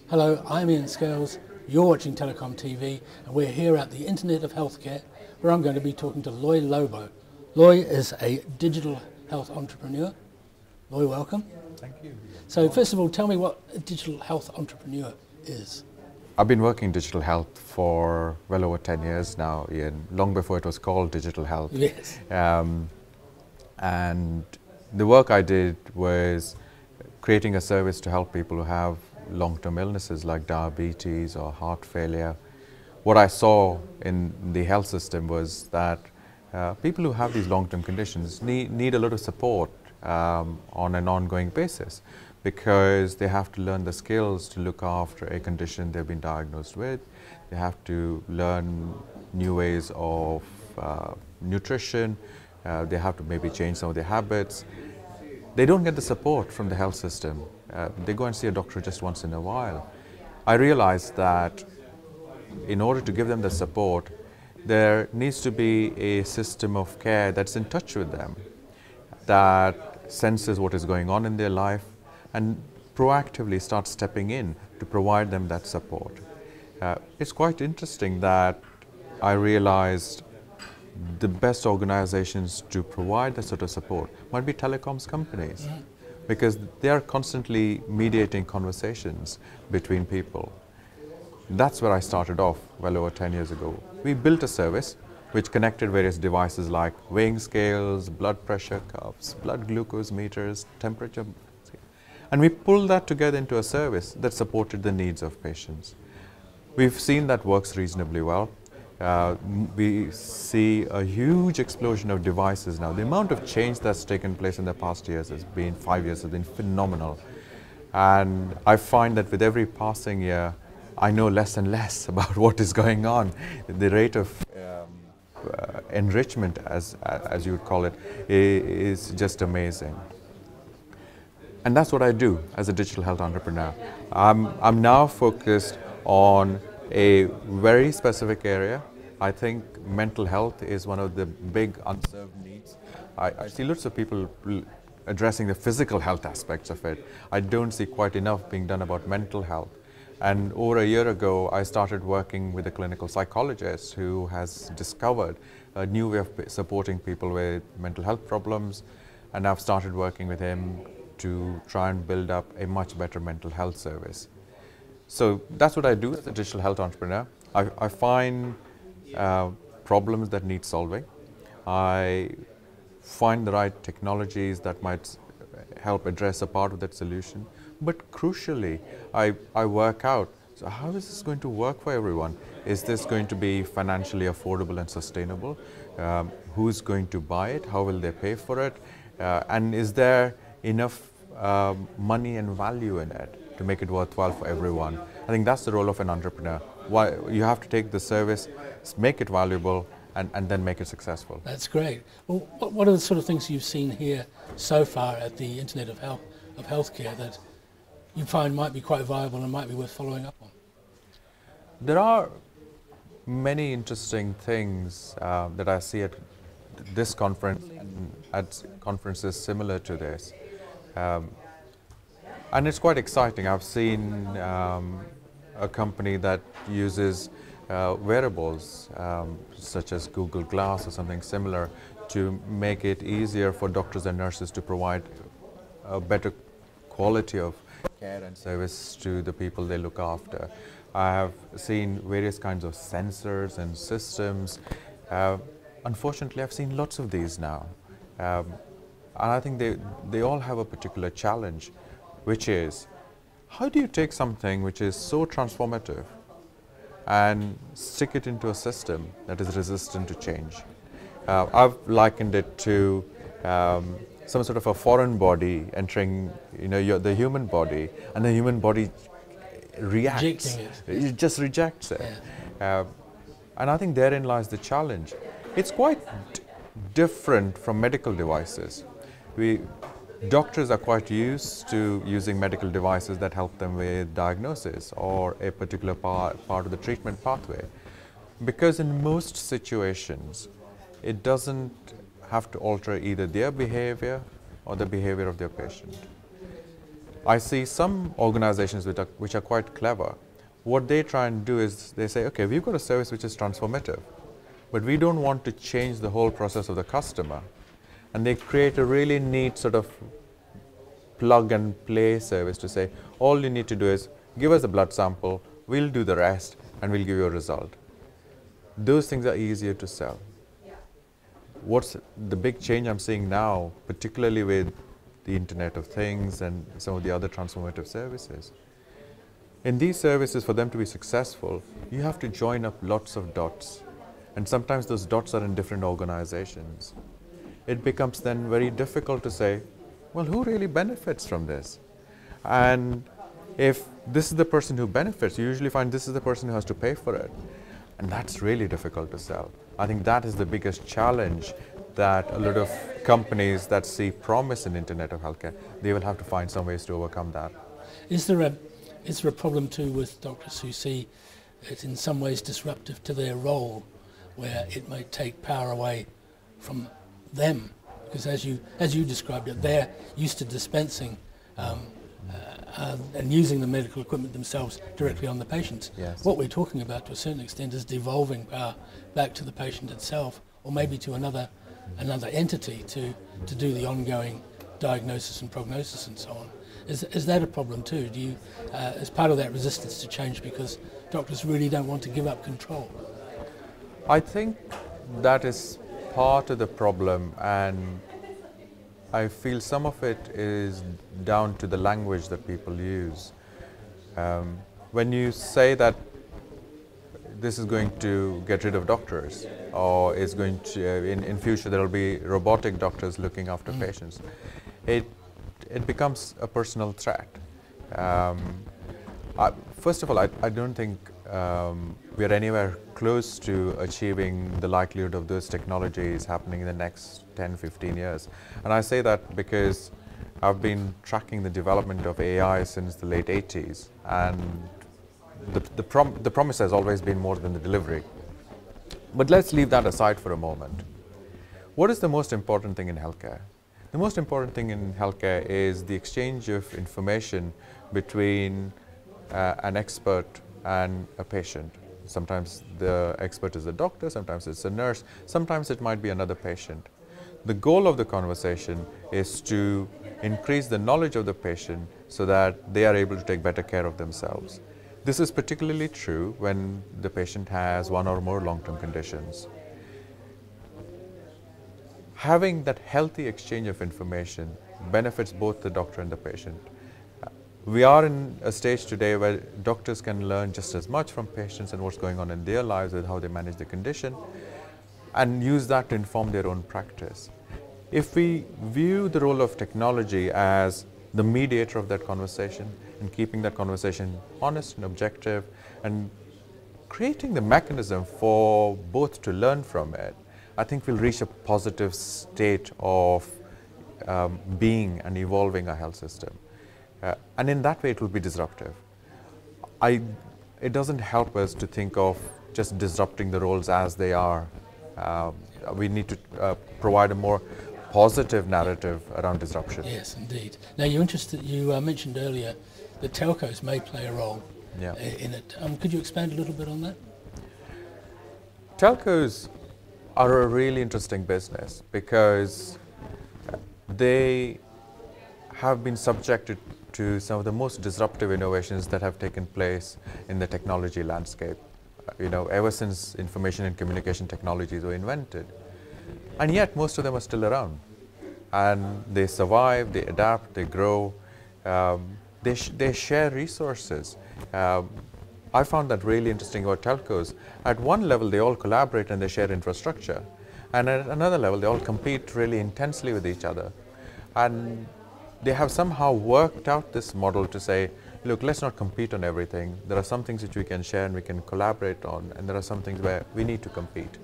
Hello, I'm Ian Scales, you're watching TelecomTV, and we're here at the Internet of Healthcare, where I'm going to be talking to Lobo. Loy is a digital health entrepreneur. Loy, welcome. Thank you. So first of all, tell me what a digital health entrepreneur is. I've been working in digital health for well over 10 years now, Ian, long before it was called digital health. Yes. And the work I did was creating a service to help people who have long-term illnesses like diabetes or heart failure. What I saw in the health system was that people who have these long-term conditions need a lot of support on an ongoing basis, because they have to learn the skills to look after a condition they've been diagnosed with. They have to learn new ways of nutrition. They have to maybe change some of their habits. They don't get the support from the health system. They go and see a doctor just once in a while. I realized that in order to give them the support, there needs to be a system of care that's in touch with them, that senses what is going on in their life and proactively starts stepping in to provide them that support. It's quite interesting that I realized the best organizations to provide that sort of support might be telecoms companies, because they are constantly mediating conversations between people. That's where I started off well over 10 years ago. We built a service which connected various devices like weighing scales, blood pressure cuffs, blood glucose meters, temperature, and we pulled that together into a service that supported the needs of patients. We've seen that works reasonably well. We see a huge explosion of devices now. The amount of change that's taken place in the past years has been, 5 years, has been phenomenal. And I find that with every passing year, I know less and less about what is going on. The rate of enrichment, as you would call it, is just amazing. And that's what I do as a digital health entrepreneur. I'm now focused on a very specific area. I think mental health is one of the big unserved needs. I see lots of people addressing the physical health aspects of it. I don't see quite enough being done about mental health. And over a year ago, I started working with a clinical psychologist who has discovered a new way of supporting people with mental health problems. And I've started working with him to try and build up a much better mental health service. So that's what I do as a digital health entrepreneur. I find problems that need solving. I find the right technologies that might help address a part of that solution. But crucially, I work out, so how is this going to work for everyone? Is this going to be financially affordable and sustainable? Who's going to buy it? How will they pay for it? And is there enough money and value in it to make it worthwhile for everyone? I think that's the role of an entrepreneur. You have to take the service, make it valuable, and then make it successful. That's great. Well, what are the sort of things you've seen here so far at the Internet of Healthcare that you find might be quite viable and might be worth following up on? There are many interesting things that I see at this conference and at conferences similar to this. And it's quite exciting. I've seen a company that uses wearables such as Google Glass or something similar to make it easier for doctors and nurses to provide a better quality of care and service to the people they look after. I have seen various kinds of sensors and systems. Unfortunately, I've seen lots of these now. And I think they all have a particular challenge, which is, how do you take something which is so transformative and stick it into a system that is resistant to change? I've likened it to some sort of a foreign body entering, the human body, and the human body reacts. It just rejects it. Yeah. And I think therein lies the challenge. It's quite different from medical devices. Doctors are quite used to using medical devices that help them with diagnosis or a particular part of the treatment pathway. Because in most situations, it doesn't have to alter either their behavior or the behavior of their patient. I see some organizations which are quite clever. What they try and do is they say, okay, we've got a service which is transformative, but we don't want to change the whole process of the customer. And they create a really neat sort of plug and play service to say, all you need to do is give us a blood sample, we'll do the rest, and we'll give you a result. Those things are easier to sell. What's the big change I'm seeing now, particularly with the Internet of Things and some of the other transformative services? In these services, for them to be successful, you have to join up lots of dots. And sometimes those dots are in different organizations. It becomes then very difficult to say, well, who really benefits from this? And if this is the person who benefits, you usually find this is the person who has to pay for it. And that's really difficult to sell. I think that is the biggest challenge that a lot of companies that see promise in Internet of Healthcare, they will have to find some ways to overcome that. Is there a problem too with doctors who see it in some ways disruptive to their role, where it may take power away from them? Because as you described it, they're used to dispensing and using the medical equipment themselves directly on the patients. Yes. What we're talking about to a certain extent is devolving power back to the patient itself, or maybe to another entity to do the ongoing diagnosis and prognosis and so on. Is that a problem too? Do you, as part of that resistance to change, because doctors really don't want to give up control? I think that is part of the problem, and I feel some of it is down to the language that people use. When you say that this is going to get rid of doctors, or is going to, in future there will be robotic doctors looking after patients, it becomes a personal threat. First of all, I don't think we are anywhere close to achieving the likelihood of those technologies happening in the next 10, 15 years. And I say that because I've been tracking the development of AI since the late 80s, and the promise has always been more than the delivery. But let's leave that aside for a moment. What is the most important thing in healthcare? The most important thing in healthcare is the exchange of information between an expert and a patient. Sometimes the expert is a doctor, sometimes it's a nurse, sometimes it might be another patient. The goal of the conversation is to increase the knowledge of the patient so that they are able to take better care of themselves. This is particularly true when the patient has one or more long-term conditions. Having that healthy exchange of information benefits both the doctor and the patient. We are in a stage today where doctors can learn just as much from patients and what's going on in their lives with how they manage the condition, and use that to inform their own practice. If we view the role of technology as the mediator of that conversation and keeping that conversation honest and objective and creating the mechanism for both to learn from it, I think we'll reach a positive state of being and evolving our health system. And in that way it will be disruptive. It doesn't help us to think of just disrupting the roles as they are. We need to provide a more positive narrative around disruption. Yes, indeed. Now you mentioned earlier that telcos may play a role in it. Could you expand a little bit on that? Telcos are a really interesting business because they have been subjected to some of the most disruptive innovations that have taken place in the technology landscape, ever since information and communication technologies were invented. And yet most of them are still around, and they survive, they adapt, they grow, they share resources. I found that really interesting about telcos. At one level they all collaborate and they share infrastructure, and at another level they all compete really intensely with each other. And they have somehow worked out this model to say, look, let's not compete on everything. There are some things which we can share and we can collaborate on, and there are some things where we need to compete.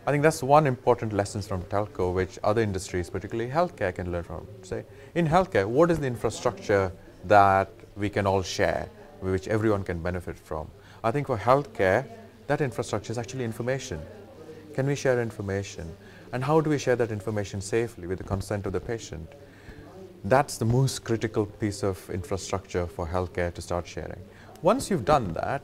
I think that's one important lesson from telco which other industries, particularly healthcare, can learn from. Say, in healthcare, what is the infrastructure that we can all share, which everyone can benefit from? I think for healthcare, that infrastructure is actually information. Can we share information? And how do we share that information safely with the consent of the patient? That's the most critical piece of infrastructure for healthcare to start sharing. Once you've done that,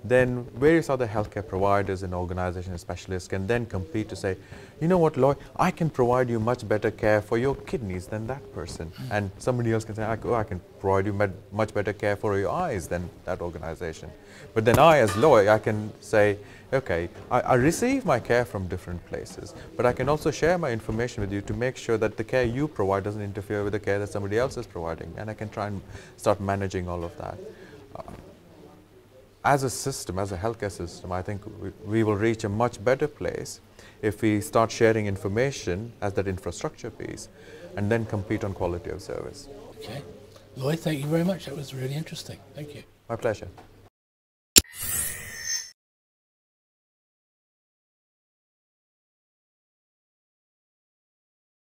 then various other healthcare providers and organizations and specialists can then compete to say, you know what, Loy, I can provide you much better care for your kidneys than that person. And somebody else can say, oh, I can provide you much better care for your eyes than that organization. But then I, as Loy, I can say, okay, I receive my care from different places, but I can also share my information with you to make sure that the care you provide doesn't interfere with the care that somebody else is providing. And I can try and start managing all of that. As a system, as a healthcare system, I think we will reach a much better place if we start sharing information as that infrastructure piece and then compete on quality of service. Okay. Lloyd, thank you very much. That was really interesting. Thank you. My pleasure.